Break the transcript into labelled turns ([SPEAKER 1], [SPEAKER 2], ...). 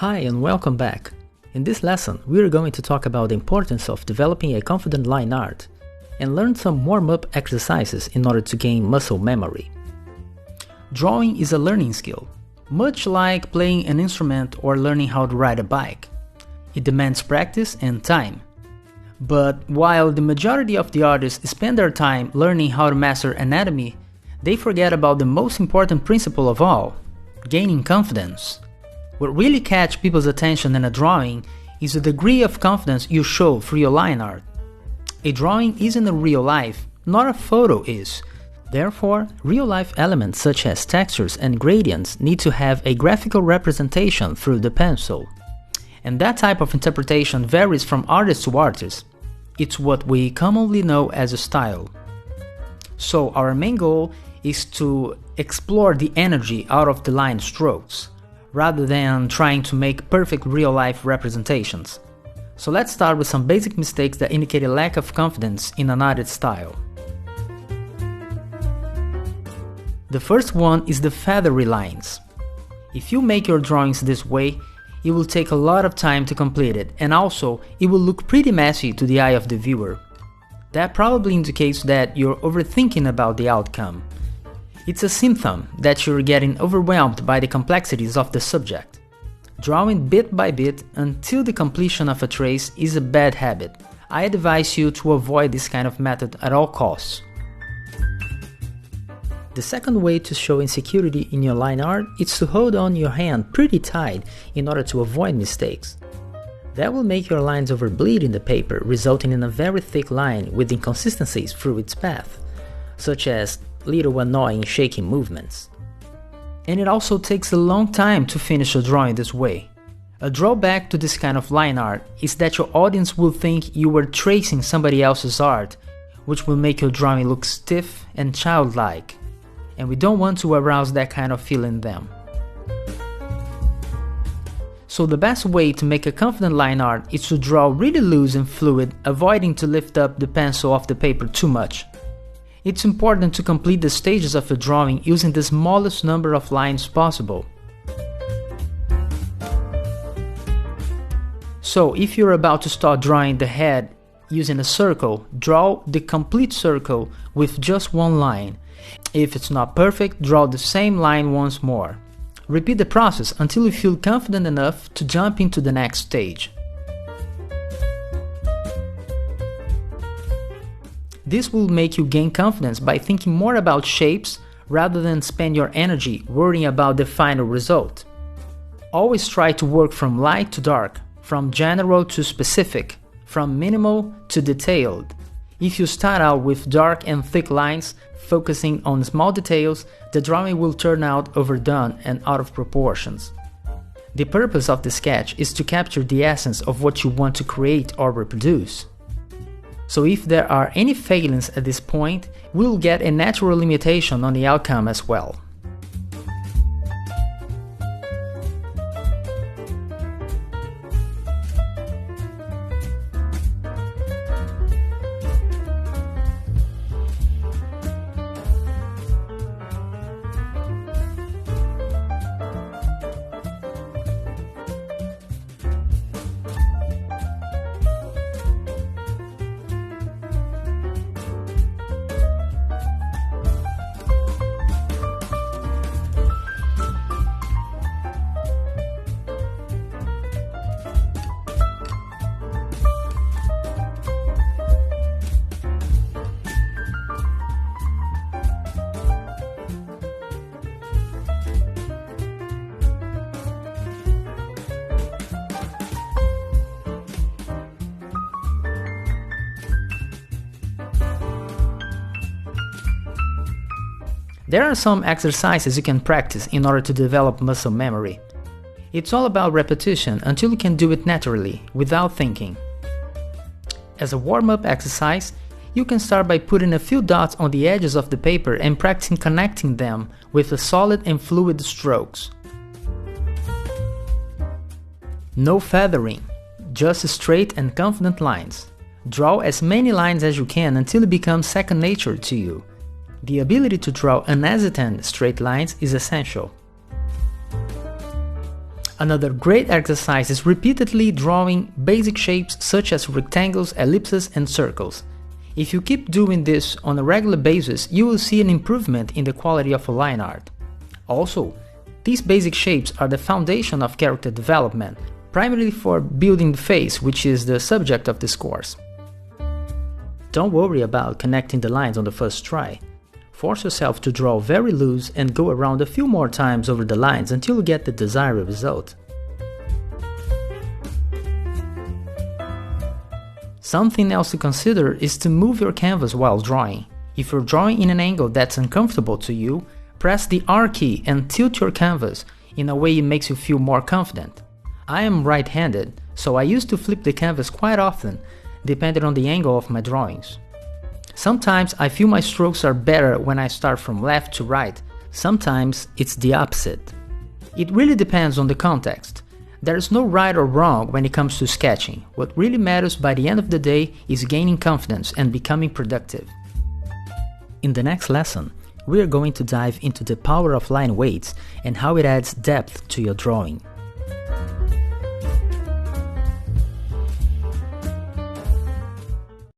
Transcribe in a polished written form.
[SPEAKER 1] Hi and welcome back. In this lesson, we are going to talk about the importance of developing a confident line art and learn some warm-up exercises in order to gain muscle memory. Drawing is a learning skill, much like playing an instrument or learning how to ride a bike. It demands practice and time. But while the majority of the artists spend their time learning how to master anatomy, they forget about the most important principle of all, gaining confidence. What really catches people's attention in a drawing is the degree of confidence you show through your line art. A drawing isn't a real life, not a photo is. Therefore, real-life elements such as textures and gradients need to have a graphical representation through the pencil. And that type of interpretation varies from artist to artist. It's what we commonly know as a style. So our main goal is to explore the energy out of the line strokes, rather than trying to make perfect real-life representations. So let's start with some basic mistakes that indicate a lack of confidence in an artist's style. The first one is the feathery lines. If you make your drawings this way, it will take a lot of time to complete it, and also it will look pretty messy to the eye of the viewer. That probably indicates that you're overthinking about the outcome. It's a symptom that you're getting overwhelmed by the complexities of the subject. Drawing bit by bit until the completion of a trace is a bad habit. I advise you to avoid this kind of method at all costs. The second way to show insecurity in your line art is to hold on your hand pretty tight in order to avoid mistakes. That will make your lines overbleed in the paper, resulting in a very thick line with inconsistencies through its path, such as little annoying shaky movements. And it also takes a long time to finish a drawing this way. A drawback to this kind of line art is that your audience will think you were tracing somebody else's art, which will make your drawing look stiff and childlike, and we don't want to arouse that kind of feel in them. So the best way to make a confident line art is to draw really loose and fluid, avoiding to lift up the pencil off the paper too much. It's important to complete the stages of a drawing using the smallest number of lines possible. So if you're about to start drawing the head using a circle, draw the complete circle with just one line. If it's not perfect, draw the same line once more. Repeat the process until you feel confident enough to jump into the next stage. This will make you gain confidence by thinking more about shapes rather than spend your energy worrying about the final result. Always try to work from light to dark, from general to specific, from minimal to detailed. If you start out with dark and thick lines, focusing on small details, the drawing will turn out overdone and out of proportions. The purpose of the sketch is to capture the essence of what you want to create or reproduce. So if there are any failings at this point, we'll get a natural limitation on the outcome as well. There are some exercises you can practice in order to develop muscle memory. It's all about repetition until you can do it naturally, without thinking. As a warm-up exercise, you can start by putting a few dots on the edges of the paper and practicing connecting them with the solid and fluid strokes. No feathering, just straight and confident lines. Draw as many lines as you can until it becomes second nature to you. The ability to draw unhesitant straight lines is essential. Another great exercise is repeatedly drawing basic shapes such as rectangles, ellipses, and circles. If you keep doing this on a regular basis, you will see an improvement in the quality of a line art. Also, these basic shapes are the foundation of character development, primarily for building the face, which is the subject of this course. Don't worry about connecting the lines on the first try. Force yourself to draw very loose and go around a few more times over the lines until you get the desired result. Something else to consider is to move your canvas while drawing. If you're drawing in an angle that's uncomfortable to you, press the R key and tilt your canvas in a way it makes you feel more confident. I am right-handed, so I used to flip the canvas quite often, depending on the angle of my drawings. Sometimes I feel my strokes are better when I start from left to right, sometimes it's the opposite. It really depends on the context. There is no right or wrong when it comes to sketching. What really matters by the end of the day is gaining confidence and becoming productive. In the next lesson, we are going to dive into the power of line weights and how it adds depth to your drawing.